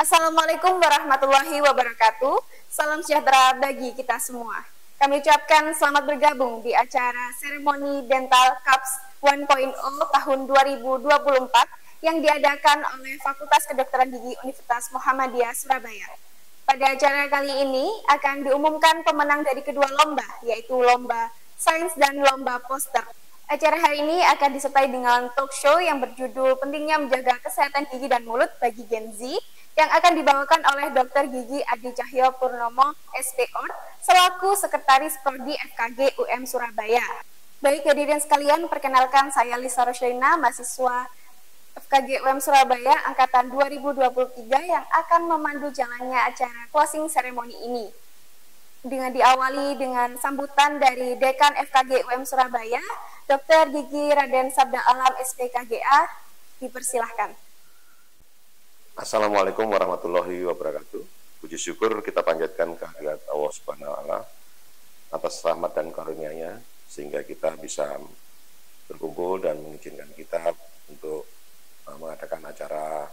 Assalamualaikum warahmatullahi wabarakatuh. Salam sejahtera bagi kita semua. Kami ucapkan selamat bergabung di acara seremoni Dental Cups 1.0 tahun 2024 yang diadakan oleh Fakultas Kedokteran Gigi Universitas Muhammadiyah Surabaya. Pada acara kali ini akan diumumkan pemenang dari kedua lomba, yaitu lomba sains dan lomba poster. Acara hari ini akan disertai dengan talk show yang berjudul Pentingnya Menjaga Kesehatan Gigi dan Mulut bagi Gen Z, yang akan dibawakan oleh Dr. Gigi Adi Cahyo Purnomo, SPOD, selaku Sekretaris Prodi FKG UM Surabaya. Baik hadirin sekalian, perkenalkan saya Lisa Roslina, mahasiswa FKG UM Surabaya Angkatan 2023 yang akan memandu jalannya acara closing ceremony ini. Dengan diawali dengan sambutan dari Dekan FKG UM Surabaya, Dr. Gigi Raden Sabda Alam SPKGA, dipersilahkan. Assalamualaikum warahmatullahi wabarakatuh. Puji syukur kita panjatkan kehadirat Allah Subhanahu wa Ta'ala atas rahmat dan karunia-Nya sehingga kita bisa berkumpul dan mengizinkan kita untuk mengadakan acara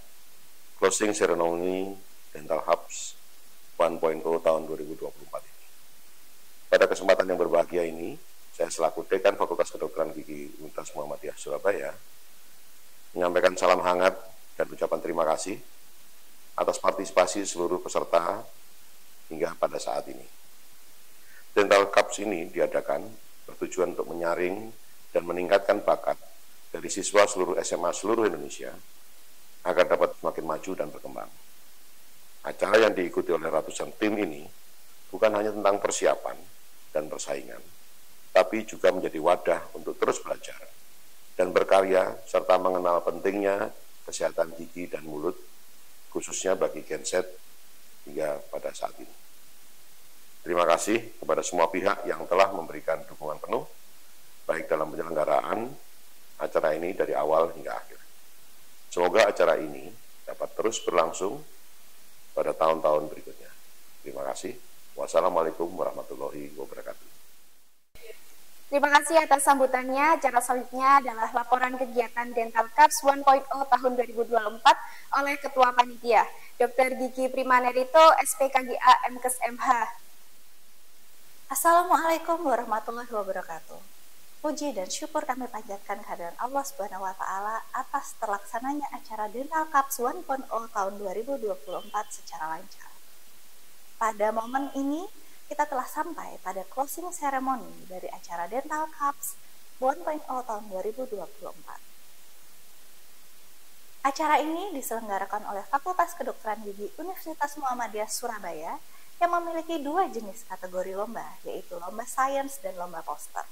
closing ceremony Dental Hubs 1.0 tahun 2024 ini. Pada kesempatan yang berbahagia ini, saya selaku Dekan Fakultas Kedokteran Gigi Universitas Muhammadiyah Surabaya menyampaikan salam hangat dan ucapan terima kasih atas partisipasi seluruh peserta hingga pada saat ini. Dental Cups ini diadakan bertujuan untuk menyaring dan meningkatkan bakat dari siswa seluruh SMA seluruh Indonesia agar dapat semakin maju dan berkembang. Acara yang diikuti oleh ratusan tim ini bukan hanya tentang persiapan dan persaingan, tapi juga menjadi wadah untuk terus belajar dan berkarya serta mengenal pentingnya kesehatan gigi dan mulut, khususnya bagi Gen Z hingga pada saat ini. Terima kasih kepada semua pihak yang telah memberikan dukungan penuh, baik dalam penyelenggaraan acara ini dari awal hingga akhir. Semoga acara ini dapat terus berlangsung pada tahun-tahun berikutnya. Terima kasih. Wassalamualaikum warahmatullahi wabarakatuh. Terima kasih atas sambutannya. Acara selanjutnya adalah laporan kegiatan Dental Cups 1.0 tahun 2024 oleh Ketua Panitia, Dr. Gigi Primanerito, SPKGA MKes MH. Assalamualaikum warahmatullahi wabarakatuh. Puji dan syukur kami panjatkan kehadiran Allah Subhanahu wa Ta'ala atas terlaksananya acara Dental Cups 1.0 tahun 2024 secara lancar. Pada momen ini, kita telah sampai pada closing ceremony dari acara Dental Cups 1.0 tahun 2024. Acara ini diselenggarakan oleh Fakultas Kedokteran Gigi Universitas Muhammadiyah Surabaya yang memiliki dua jenis kategori lomba, yaitu lomba sains dan lomba poster.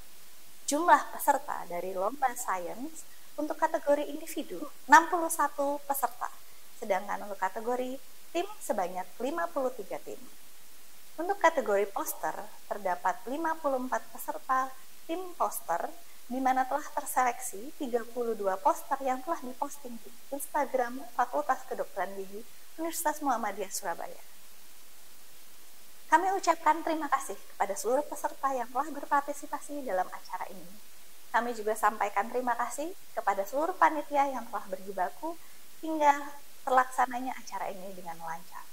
Jumlah peserta dari lomba sains untuk kategori individu 61 peserta, sedangkan untuk kategori tim sebanyak 53 tim. Untuk kategori poster, terdapat 54 peserta tim poster, di mana telah terseleksi 32 poster yang telah diposting di Instagram Fakultas Kedokteran Gigi Universitas Muhammadiyah Surabaya. Kami ucapkan terima kasih kepada seluruh peserta yang telah berpartisipasi dalam acara ini. Kami juga sampaikan terima kasih kepada seluruh panitia yang telah berjibaku hingga terlaksananya acara ini dengan lancar.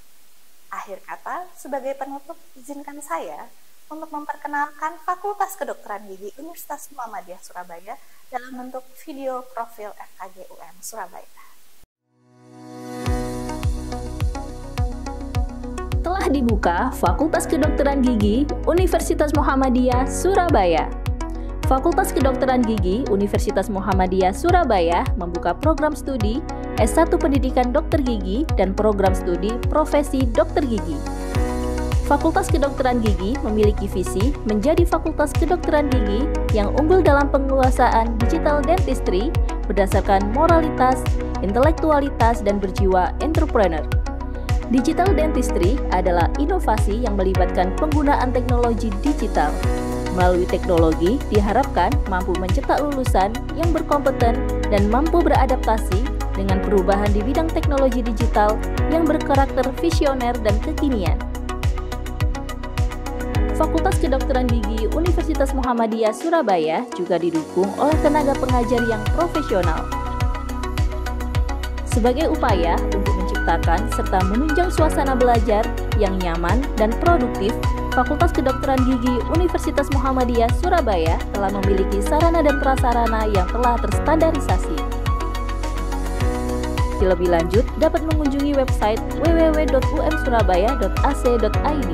Akhir kata, sebagai penutup, izinkan saya untuk memperkenalkan Fakultas Kedokteran Gigi Universitas Muhammadiyah Surabaya dalam bentuk video profil FKG UM Surabaya. Telah dibuka Fakultas Kedokteran Gigi Universitas Muhammadiyah Surabaya. Fakultas Kedokteran Gigi Universitas Muhammadiyah Surabaya membuka program studi S1 Pendidikan Dokter Gigi dan program studi Profesi Dokter Gigi. Fakultas Kedokteran Gigi memiliki visi menjadi Fakultas Kedokteran Gigi yang unggul dalam penguasaan digital dentistry berdasarkan moralitas, intelektualitas, dan berjiwa entrepreneur. Digital dentistry adalah inovasi yang melibatkan penggunaan teknologi digital. Melalui teknologi, diharapkan mampu mencetak lulusan yang berkompeten dan mampu beradaptasi dengan perubahan di bidang teknologi digital yang berkarakter visioner dan kekinian. Fakultas Kedokteran Gigi Universitas Muhammadiyah Surabaya juga didukung oleh tenaga pengajar yang profesional. Sebagai upaya untuk menciptakan menciptakan serta menunjang suasana belajar yang nyaman dan produktif, Fakultas Kedokteran Gigi Universitas Muhammadiyah Surabaya telah memiliki sarana dan prasarana yang telah terstandarisasi. Lebih lanjut, dapat mengunjungi website www.umsurabaya.ac.id.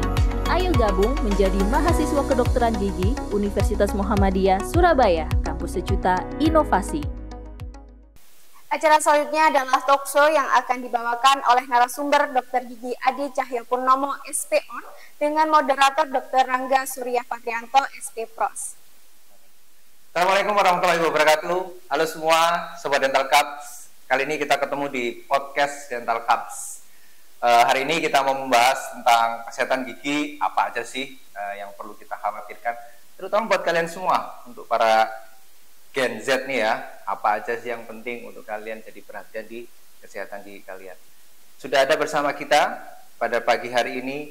Ayo gabung menjadi mahasiswa kedokteran gigi Universitas Muhammadiyah Surabaya, kampus sejuta inovasi. Acara selanjutnya adalah talk show yang akan dibawakan oleh narasumber Dr. Gigi Adi Cahyapurnomo, SPON, dengan moderator Dr. Rangga Surya Patrianto, SP-Pros. Assalamualaikum warahmatullahi wabarakatuh. Halo semua, Sobat Dental Cups. Kali ini kita ketemu di podcast Dental Cups. Hari ini kita mau membahas tentang kesehatan gigi, apa aja sih yang perlu kita khawatirkan, terutama buat kalian semua, untuk para Gen Z nih ya, apa aja sih yang penting untuk kalian jadi perhatian di kesehatan gigi kalian. Sudah ada bersama kita pada pagi hari ini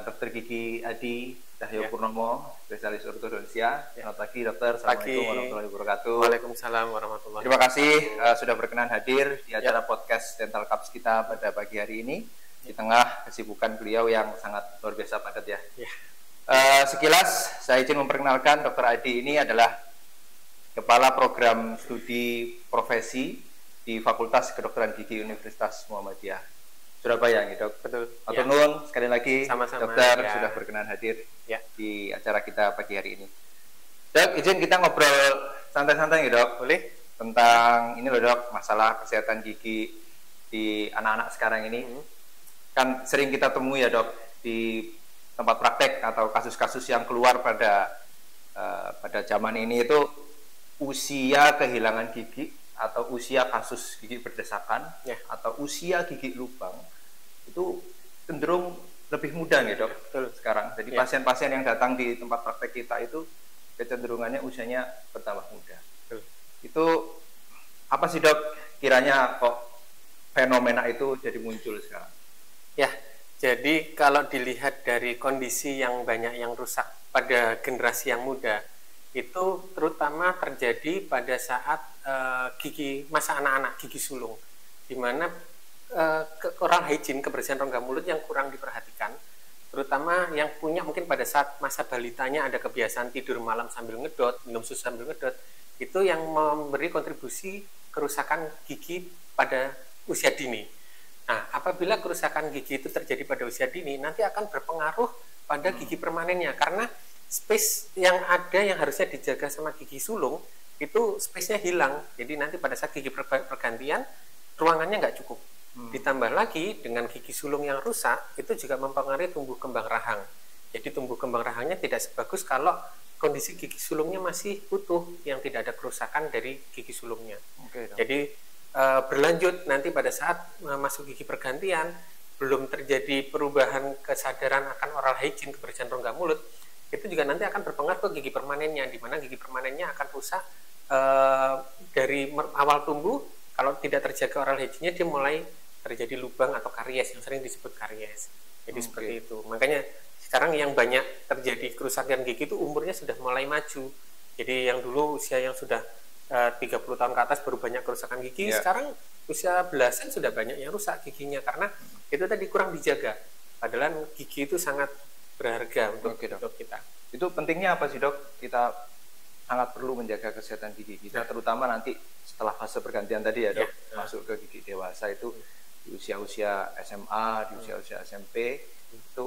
Dr. Gigi Adi Cahyapurnomo, spesialis ortodonsia. Selamat pagi dokter, Assalamualaikum warahmatullahi wabarakatuh. Waalaikumsalam warahmatullahi Terima kasih sudah berkenan hadir di acara podcast Dental Cups kita pada pagi hari ini, di tengah kesibukan beliau yang sangat luar biasa padat ya. Sekilas saya izin memperkenalkan Dr. Adi ini adalah Kepala Program Studi Profesi di Fakultas Kedokteran Gigi Universitas Muhammadiyah Surabaya, gitu dok. Betul. Atau nuwun sekali lagi, sama-sama, dokter ya. sudah berkenan hadir di acara kita pagi hari ini. Dok, izin kita ngobrol santai-santai ya dok. Boleh. Tentang ini loh dok, masalah kesehatan gigi di anak-anak sekarang ini. Kan sering kita temui ya dok di tempat praktek atau kasus-kasus yang keluar pada zaman ini itu usia kehilangan gigi atau usia kasus gigi berdesakan atau usia gigi lubang itu cenderung lebih muda nih dok. Betul. Sekarang. Jadi pasien-pasien yang datang di tempat praktek kita itu kecenderungannya usianya bertambah muda. Betul. Itu apa sih dok kiranya kok fenomena itu jadi muncul sekarang? Ya, jadi kalau dilihat dari kondisi yang banyak yang rusak pada generasi yang muda, itu terutama terjadi pada saat gigi masa anak-anak, gigi sulung, di mana oral hygiene, kebersihan rongga mulut yang kurang diperhatikan, terutama yang punya mungkin pada saat masa balitanya ada kebiasaan tidur malam sambil ngedot, minum susu sambil ngedot, itu yang memberi kontribusi kerusakan gigi pada usia dini. Nah, apabila kerusakan gigi itu terjadi pada usia dini, nanti akan berpengaruh pada gigi permanennya, karena space yang ada yang harusnya dijaga sama gigi sulung itu space-nya hilang. Jadi nanti pada saat gigi pergantian ruangannya nggak cukup. Ditambah lagi dengan gigi sulung yang rusak itu juga mempengaruhi tumbuh kembang rahang. Jadi tumbuh kembang rahangnya tidak sebagus kalau kondisi gigi sulungnya masih utuh, yang tidak ada kerusakan dari gigi sulungnya. Jadi berlanjut nanti pada saat masuk gigi pergantian belum terjadi perubahan kesadaran akan oral hygiene, kebersihan rongga mulut, itu juga nanti akan berpengaruh ke gigi permanennya, di mana gigi permanennya akan rusak dari awal tumbuh. Kalau tidak terjaga oral hygiene-nya, dia mulai terjadi lubang atau karies yang sering disebut karies. Jadi seperti itu. Makanya sekarang yang banyak terjadi kerusakan gigi itu umurnya sudah mulai maju. Jadi yang dulu usia yang sudah 30 tahun ke atas baru banyak kerusakan gigi, sekarang usia belasan sudah banyak yang rusak giginya karena itu tadi kurang dijaga. Padahal gigi itu sangat berharga untuk kita. Itu pentingnya apa sih dok? Kita sangat perlu menjaga kesehatan gigi kita, terutama nanti setelah fase pergantian tadi ya dok, masuk ke gigi dewasa itu di usia-usia SMA, di usia-usia SMP, itu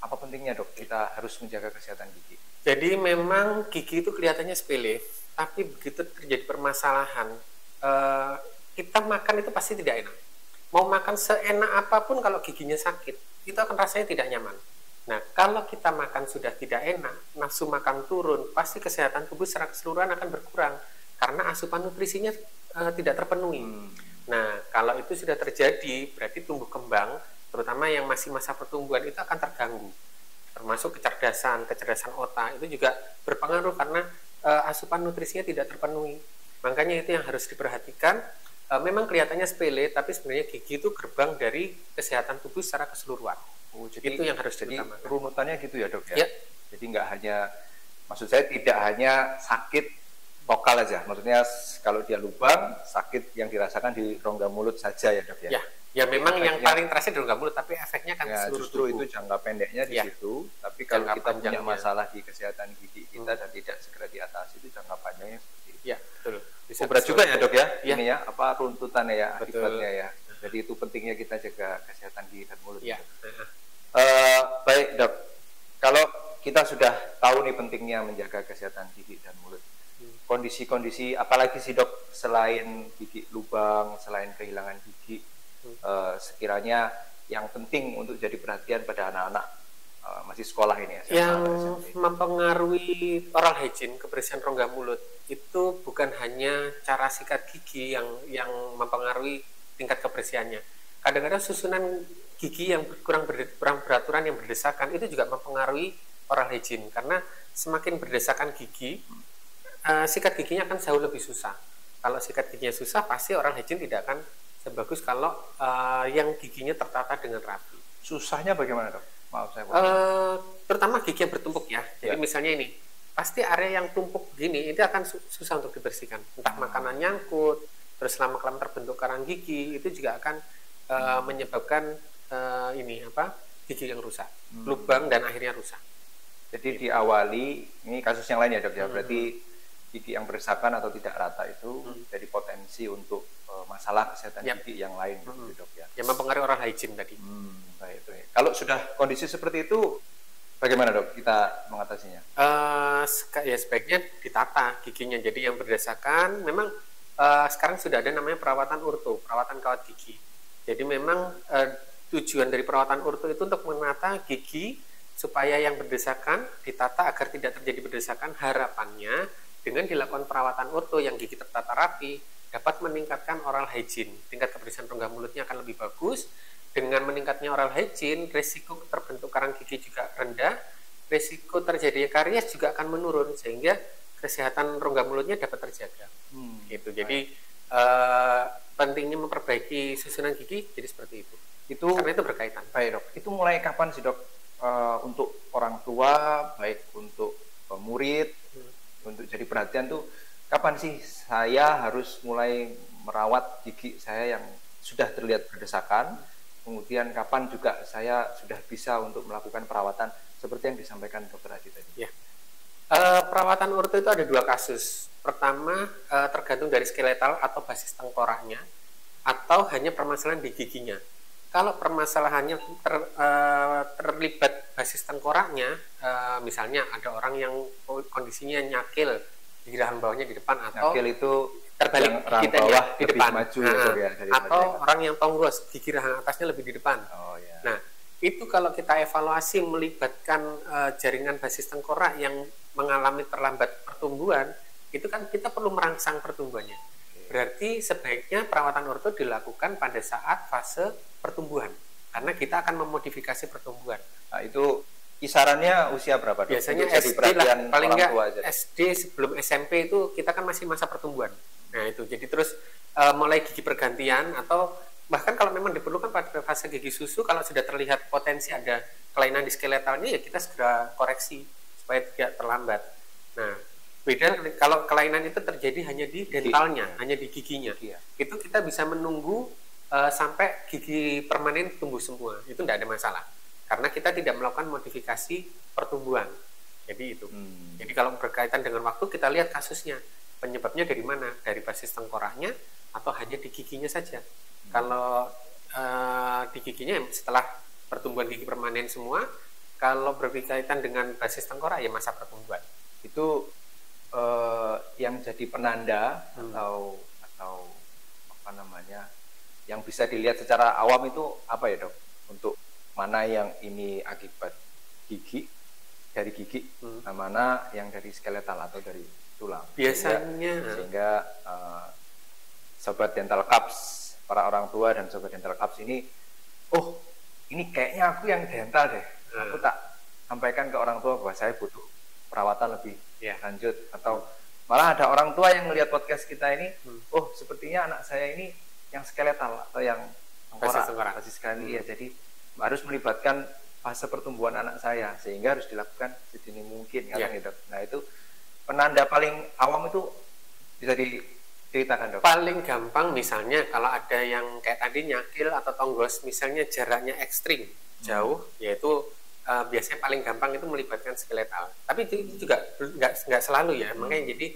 apa pentingnya dok? Kita harus menjaga kesehatan gigi. Jadi memang gigi itu kelihatannya sepele, tapi begitu terjadi permasalahan, kita makan itu pasti tidak enak. Mau makan seenak apapun kalau giginya sakit, itu akan rasanya tidak nyaman. Nah, kalau kita makan sudah tidak enak, nafsu makan turun, pasti kesehatan tubuh secara keseluruhan akan berkurang karena asupan nutrisinya tidak terpenuhi. Nah, kalau itu sudah terjadi, berarti tumbuh kembang, terutama yang masih masa pertumbuhan itu akan terganggu. Termasuk kecerdasan otak itu juga berpengaruh karena asupan nutrisinya tidak terpenuhi. Makanya itu yang harus diperhatikan. Memang kelihatannya sepele, tapi sebenarnya gigi itu gerbang dari kesehatan tubuh secara keseluruhan. Jadi itu yang harus diutamakan. Runutannya gitu ya dok ya? Jadi nggak hanya, maksud saya tidak hanya sakit lokal aja, maksudnya kalau dia lubang, sakit yang dirasakan di rongga mulut saja ya dok ya? Ya memang yang efeknya, paling terasa di rongga mulut, tapi efeknya kan ya, seluruh justru tubuh. itu jangka pendeknya di Ya. situ. Tapi kalau Jangka kita punya panjangnya. masalah di kesehatan gigi kita dan tidak segera diatasi, itu jangka panjangnya seperti itu. Ya, betul. Bisa Berat juga ya dok ya, Ya. ini ya, apa runtutannya ya, Betul. akibatnya ya. Jadi itu pentingnya kita jaga kesehatan gigi dan mulut. Ya. Baik dok, kalau kita sudah tahu nih pentingnya menjaga kesehatan gigi dan mulut, kondisi-kondisi apalagi sih dok selain gigi lubang, selain kehilangan gigi, sekiranya yang penting untuk jadi perhatian pada anak-anak masih sekolah ini ya? Yang mempengaruhi oral hygiene, kebersihan rongga mulut, itu bukan hanya cara sikat gigi yang mempengaruhi tingkat kebersihannya. Kadang-kadang susunan gigi yang kurang beraturan, yang berdesakan, itu juga mempengaruhi oral hygiene, karena semakin berdesakan gigi, sikat giginya akan jauh lebih susah. Kalau sikat giginya susah, pasti oral hygiene tidak akan sebagus kalau yang giginya tertata dengan rapi. Susahnya bagaimana dok? Maaf saya Terutama gigi yang bertumpuk ya. Jadi misalnya ini, pasti area yang tumpuk gini itu akan susah untuk dibersihkan. Entah makanan nyangkut, terus lama-kelamaan terbentuk karang gigi, itu juga akan menyebabkan gigi yang rusak, lubang dan akhirnya rusak. Jadi diawali, ini kasus yang lain ya dok ya, berarti gigi yang berdesakan atau tidak rata itu jadi potensi untuk masalah kesehatan gigi yang lain gitu dok ya. Yang mempengaruhi oral hygiene tadi. Baik. Kalau sudah kondisi seperti itu, bagaimana dok kita mengatasinya? Ya sebaiknya ditata giginya. Jadi yang berdesakan, memang sekarang sudah ada namanya perawatan orto, perawatan kawat gigi. Jadi memang tujuan dari perawatan orto itu untuk menata gigi supaya yang berdesakan ditata agar tidak terjadi berdesakan. Harapannya dengan dilakukan perawatan orto yang gigi tertata rapi dapat meningkatkan oral hygiene. Tingkat kebersihan rongga mulutnya akan lebih bagus. Dengan meningkatnya oral hygiene, risiko terbentuk karang gigi juga rendah, risiko terjadinya karies juga akan menurun, sehingga kesehatan rongga mulutnya dapat terjaga. Gitu. Jadi pentingnya memperbaiki susunan gigi jadi seperti itu. Karena itu berkaitan. Baik dok. Itu mulai kapan sih dok untuk orang tua, baik untuk murid, untuk jadi perhatian tuh kapan sih saya harus mulai merawat gigi saya yang sudah terlihat berdesakan? Kemudian kapan juga saya sudah bisa untuk melakukan perawatan seperti yang disampaikan dokter Haji tadi? Ya. Perawatan orto itu ada dua kasus. Pertama, tergantung dari skeletal atau basis tengkoraknya, atau hanya permasalahan di giginya. Kalau permasalahannya terlibat basis tengkoraknya, misalnya ada orang yang kondisinya nyakil, gigi rahang bawahnya di depan, atau nyakil itu terbalik rahang gigi bawah di depan, maju, atau orang yang tonggos, gigi rahang atasnya lebih di depan. Nah, itu kalau kita evaluasi melibatkan jaringan basis tengkorak yang mengalami terlambat pertumbuhan, itu kan kita perlu merangsang pertumbuhannya. Berarti sebaiknya perawatan orto dilakukan pada saat fase pertumbuhan, karena kita akan memodifikasi pertumbuhan. Nah, itu kisarannya usia berapa dok? Biasanya SD lah, paling enggak SD sebelum SMP itu kita kan masih masa pertumbuhan. Nah itu, jadi terus mulai gigi pergantian, atau bahkan kalau memang diperlukan pada fase gigi susu, kalau sudah terlihat potensi ada kelainan di skeletalnya, ya kita segera koreksi supaya tidak terlambat. Nah, beda kalau kelainan itu terjadi hanya di dentalnya, hanya di giginya. Itu kita bisa menunggu sampai gigi permanen tumbuh semua, itu tidak ada masalah. Karena kita tidak melakukan modifikasi pertumbuhan. Jadi itu. Jadi kalau berkaitan dengan waktu, kita lihat kasusnya. Penyebabnya dari mana? Dari basis tengkoraknya atau hanya di giginya saja. Kalau di giginya setelah pertumbuhan gigi permanen semua, kalau berkaitan dengan basis tengkorak ya masa pertumbuhan. Itu yang jadi penanda atau apa namanya, yang bisa dilihat secara awam itu apa ya dok? Untuk mana yang ini akibat gigi, dari gigi, mana yang dari skeletal atau dari tulang. Biasanya sehingga sobat dental cups, para orang tua dan sobat dental cups ini, oh ini kayaknya aku yang dental deh, aku tak sampaikan ke orang tua bahwa saya butuh perawatan lebih lanjut. Atau malah ada orang tua yang melihat podcast kita ini, oh sepertinya anak saya ini yang skeletal atau yang tengkorak, basis sekali ya, jadi harus melibatkan fase pertumbuhan anak saya, sehingga harus dilakukan sedini mungkin. Nah itu penanda paling awam itu bisa Ceritakan, Dok. Paling gampang misalnya kalau ada yang kayak tadi nyakil atau tonggos, misalnya jaraknya ekstrim jauh, yaitu biasanya paling gampang itu melibatkan skeletal. Tapi itu juga nggak selalu ya, makanya jadi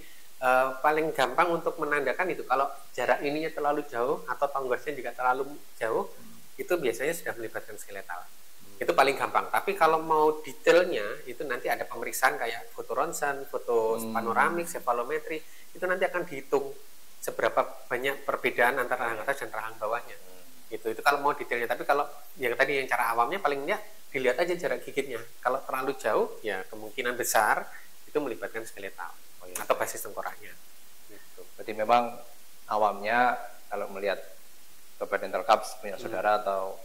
paling gampang untuk menandakan itu kalau jarak ininya terlalu jauh atau tonggosnya juga terlalu jauh, itu biasanya sudah melibatkan skeletal. Itu paling gampang. Tapi kalau mau detailnya itu nanti ada pemeriksaan kayak foto ronsen, foto panoramik, cephalometri, itu nanti akan dihitung seberapa banyak perbedaan antara rahang atas dan rahang bawahnya. Itu kalau mau detailnya. Tapi kalau yang tadi yang cara awamnya paling enggak dilihat aja jarak gigitnya. Kalau terlalu jauh ya kemungkinan besar itu melibatkan skeletal atau basis tengkoraknya. Gitu. Berarti memang awamnya kalau melihat Sobat Dental Cups punya saudara atau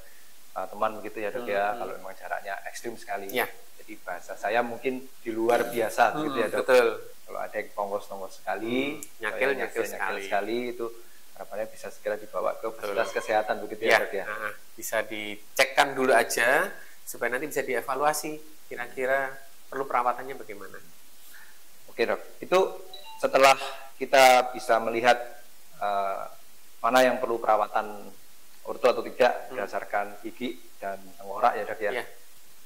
teman begitu ya, Dok ya, kalau memang jaraknya ekstrim sekali. Ya. Jadi bahasa saya mungkin di luar biasa begitu ya, Dok. Betul. Kalau ada yang tonggos sekali, nyakil sekali itu harapannya bisa segera dibawa ke fasilitas kesehatan begitu ya, Dok ya. Bisa dicekkan dulu aja supaya nanti bisa dievaluasi kira-kira perlu perawatannya bagaimana. Oke, Dok. Itu setelah kita bisa melihat mana yang perlu perawatan orto atau tidak berdasarkan gigi dan tengkorak ya, Dok ya. Ya.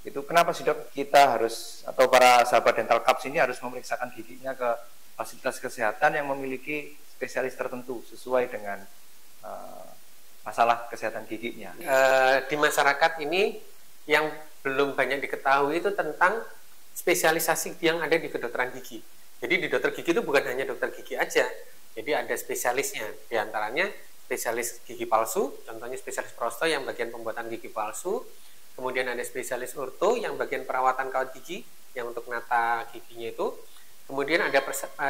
Itu kenapa sih, Dok, kita harus atau para sahabat Dental Cups ini harus memeriksakan giginya ke fasilitas kesehatan yang memiliki spesialis tertentu sesuai dengan masalah kesehatan giginya? Di masyarakat ini yang belum banyak diketahui itu tentang spesialisasi yang ada di kedokteran gigi. Jadi di dokter gigi itu bukan hanya dokter gigi aja, jadi ada spesialisnya. Di antaranya spesialis gigi palsu, contohnya spesialis prosto yang bagian pembuatan gigi palsu. Kemudian ada spesialis orto yang bagian perawatan kawat gigi yang untuk nata giginya itu. Kemudian ada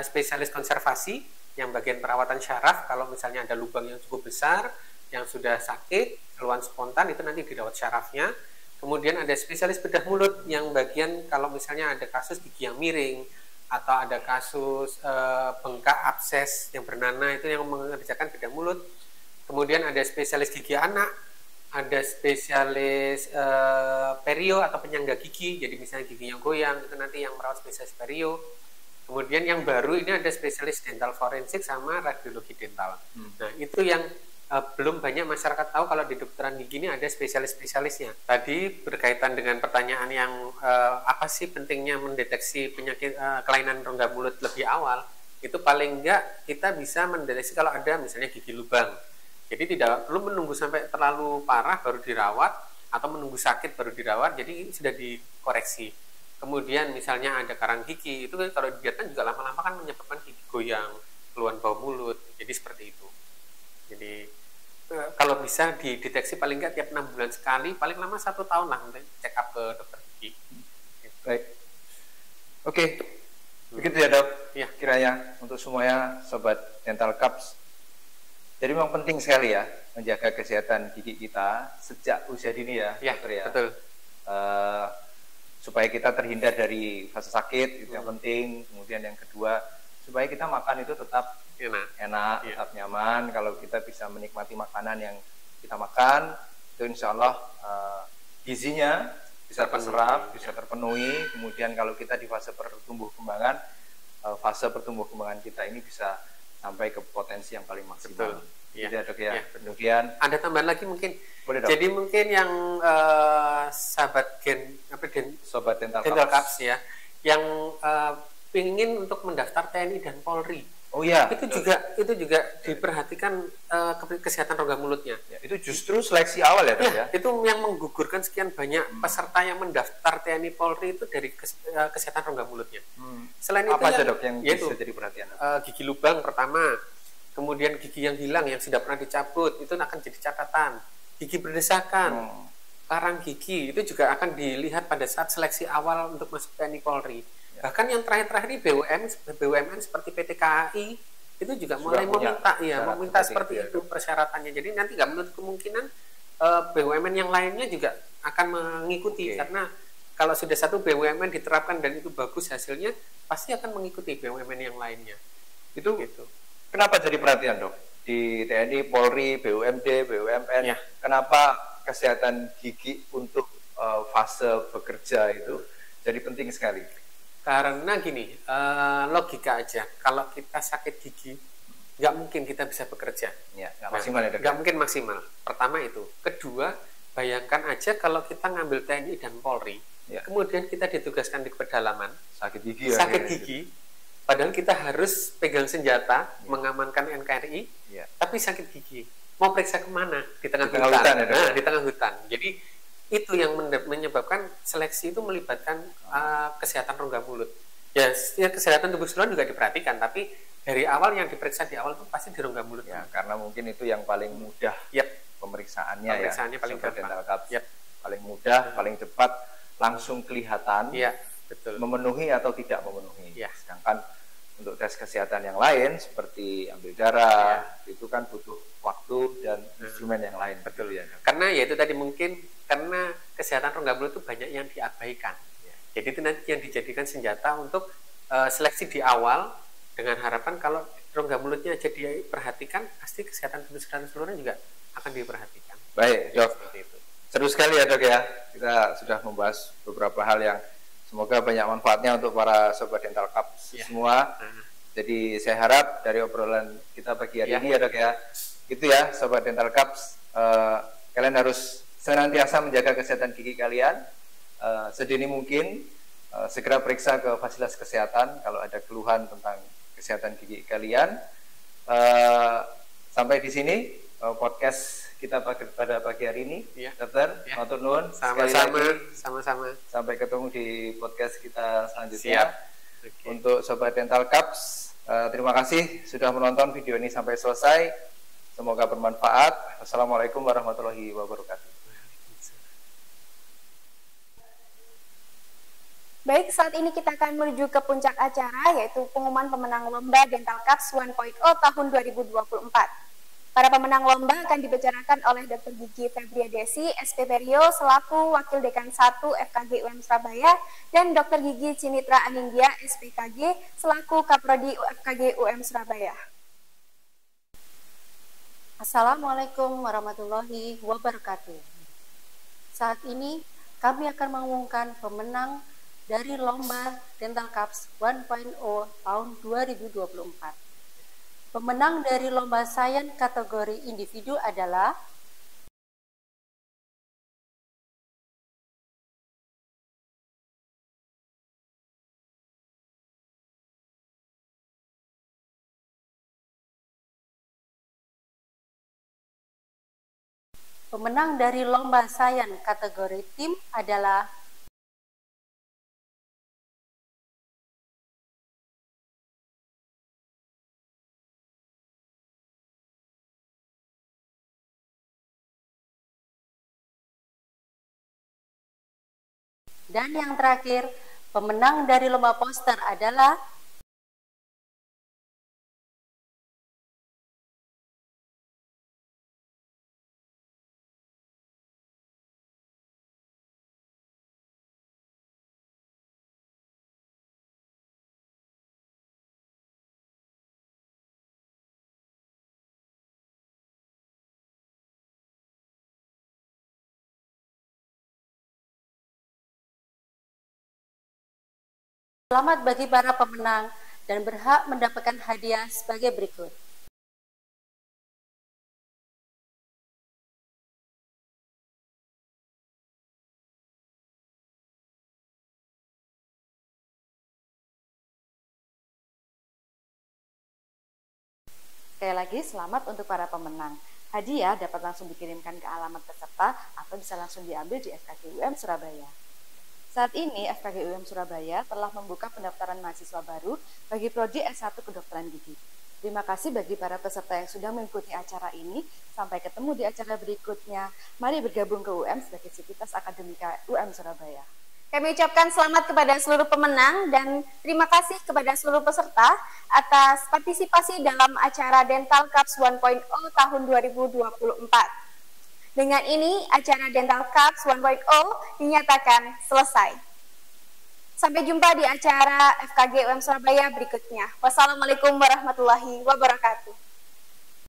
spesialis konservasi yang bagian perawatan syaraf kalau misalnya ada lubang yang cukup besar yang sudah sakit, keluhan spontan itu nanti dirawat syarafnya. Kemudian ada spesialis bedah mulut yang bagian kalau misalnya ada kasus gigi yang miring atau ada kasus bengkak abses yang bernanah itu yang mengerjakan bedah mulut. Kemudian ada spesialis gigi anak, ada spesialis perio atau penyangga gigi, jadi misalnya giginya goyang itu nanti yang merawat spesialis perio. Kemudian yang baru ini ada spesialis dental forensik sama radiologi dental. Nah itu yang belum banyak masyarakat tahu kalau di kedokteran gigi ini ada spesialis-spesialisnya. Tadi berkaitan dengan pertanyaan yang apa sih pentingnya mendeteksi penyakit kelainan rongga mulut lebih awal, itu paling enggak kita bisa mendeteksi kalau ada misalnya gigi lubang. Jadi tidak perlu menunggu sampai terlalu parah baru dirawat atau menunggu sakit baru dirawat, jadi sudah dikoreksi. Kemudian misalnya ada karang gigi, itu kalau dibiarkan juga lama-lama kan menyebabkan gigi goyang, keluhan bau mulut, jadi seperti itu. Jadi kalau bisa dideteksi paling nggak tiap 6 bulan sekali, paling lama 1 tahun lah untuk check up ke dokter gigi. Baik. Oke. Begitu ya, Dok. Ya. Kiranya untuk semuanya Sobat Dental Cups. Jadi memang penting sekali ya menjaga kesehatan gigi kita sejak usia dini ya, Dokter ya. Betul. Supaya kita terhindar dari fase sakit itu yang penting. Kemudian yang kedua, supaya kita makan itu tetap enak, tetap nyaman. Kalau kita bisa menikmati makanan yang kita makan, itu insya Allah gizinya bisa terserap, bisa terpenuhi. Kemudian kalau kita di fase pertumbuh kembangan, fase pertumbuh kembangan kita ini bisa sampai ke potensi yang paling maksimal. Betul. Ya, Dok ya. Kemudian ada tambahan lagi mungkin. Boleh, Dok. Jadi mungkin yang Sobat Dental Cups ya, yang ingin untuk mendaftar TNI dan Polri. Oh iya. Itu juga diperhatikan kesehatan rongga mulutnya. Ya, itu justru seleksi awal ya, Dok ya. Itu yang menggugurkan sekian banyak peserta yang mendaftar TNI Polri itu dari kesehatan rongga mulutnya. Selain apa itu aja, Dok, yang bisa jadi perhatian? Gigi lubang pertama, kemudian gigi yang hilang yang sudah pernah dicabut itu akan jadi catatan. Gigi berdesakan, karang gigi itu juga akan dilihat pada saat seleksi awal untuk masuk TNI Polri. Bahkan yang terakhir ini BUMN seperti PT KAI itu juga mulai meminta seperti itu persyaratannya. Jadi nanti nggak menutup kemungkinan BUMN yang lainnya juga akan mengikuti karena kalau sudah satu BUMN diterapkan dan itu bagus hasilnya, pasti akan mengikuti BUMN yang lainnya. Itu gitu. Kenapa jadi perhatian, Dok? Di TNI, Polri, BUMD, BUMN, kenapa kesehatan gigi untuk fase bekerja itu jadi penting sekali? Karena gini, logika aja, kalau kita sakit gigi, nggak mungkin kita bisa bekerja. Ya, nggak maksimal ya, Dok? Nggak mungkin maksimal. Pertama itu. Kedua, bayangkan aja kalau kita ngambil TNI dan Polri, kemudian kita ditugaskan di pedalaman, sakit gigi, gigi, padahal kita harus pegang senjata, mengamankan NKRI, tapi sakit gigi. Mau periksa kemana? Di tengah hutan. Di tengah hutan. Jadi itu yang menyebabkan seleksi itu melibatkan kesehatan rongga mulut. Ya, kesehatan tubuh keseluruhan juga diperhatikan, tapi dari awal yang diperiksa di awal itu pasti di rongga mulut. Ya, karena mungkin itu yang paling mudah. Pemeriksaannya paling gampang. Paling mudah, paling cepat, langsung kelihatan. Betul. Memenuhi atau tidak memenuhi. Sedangkan untuk tes kesehatan yang lain seperti ambil darah, itu kan butuh waktu dan instrumen yang lain. Betul ya. Karena ya itu tadi mungkin karena kesehatan rongga mulut itu banyak yang diabaikan. Jadi itu nanti yang dijadikan senjata untuk seleksi di awal, dengan harapan kalau rongga mulutnya aja diperhatikan, pasti kesehatan tubuh keseluruhan juga akan diperhatikan. Baik, Dok. Seru sekali ya, Dok ya. Kita sudah membahas beberapa hal yang semoga banyak manfaatnya untuk para sobat dental cups semua. Jadi saya harap dari obrolan kita pagi hari ini ya, Dok ya. Itu ya, sobat dental cups, kalian harus senantiasa menjaga kesehatan gigi kalian. Sedini mungkin segera periksa ke fasilitas kesehatan kalau ada keluhan tentang kesehatan gigi kalian. Sampai di sini podcast kita pada pagi hari ini, Dokter. Matur nuwun. Sama-sama. Sampai ketemu di podcast kita selanjutnya. Untuk sobat dental cups, terima kasih sudah menonton video ini sampai selesai. Semoga bermanfaat. Wassalamualaikum warahmatullahi wabarakatuh. Baik, saat ini kita akan menuju ke puncak acara, yaitu pengumuman pemenang lomba Dental Cups 1.0 tahun 2024. Para pemenang lomba akan dibicarakan oleh Dr. Gigi Febria Desi, SPPRIO, selaku Wakil Dekan 1 FKG UM Surabaya, dan Dr. Gigi Cinitra Anindya, SPKG, selaku Kaprodi FKG UM Surabaya. Assalamualaikum warahmatullahi wabarakatuh. Saat ini kami akan mengumumkan pemenang dari lomba Dental Cups 1.0 tahun 2024. Pemenang dari lomba sains kategori individu adalah tim adalah dan yang terakhir, pemenang dari lomba poster adalah selamat bagi para pemenang dan berhak mendapatkan hadiah sebagai berikut. Sekali lagi, selamat untuk para pemenang. Hadiah dapat langsung dikirimkan ke alamat peserta atau bisa langsung diambil di FKG UM Surabaya. Saat ini FKG UM Surabaya telah membuka pendaftaran mahasiswa baru bagi prodi S1 Kedokteran Gigi. Terima kasih bagi para peserta yang sudah mengikuti acara ini. Sampai ketemu di acara berikutnya. Mari bergabung ke UM sebagai Sivitas Akademika UM Surabaya. Kami ucapkan selamat kepada seluruh pemenang dan terima kasih kepada seluruh peserta atas partisipasi dalam acara Dental Cups 1.0 tahun 2024. Dengan ini, acara Dental Cups 1.0 dinyatakan selesai. Sampai jumpa di acara FKG UM Surabaya berikutnya. Wassalamualaikum warahmatullahi wabarakatuh.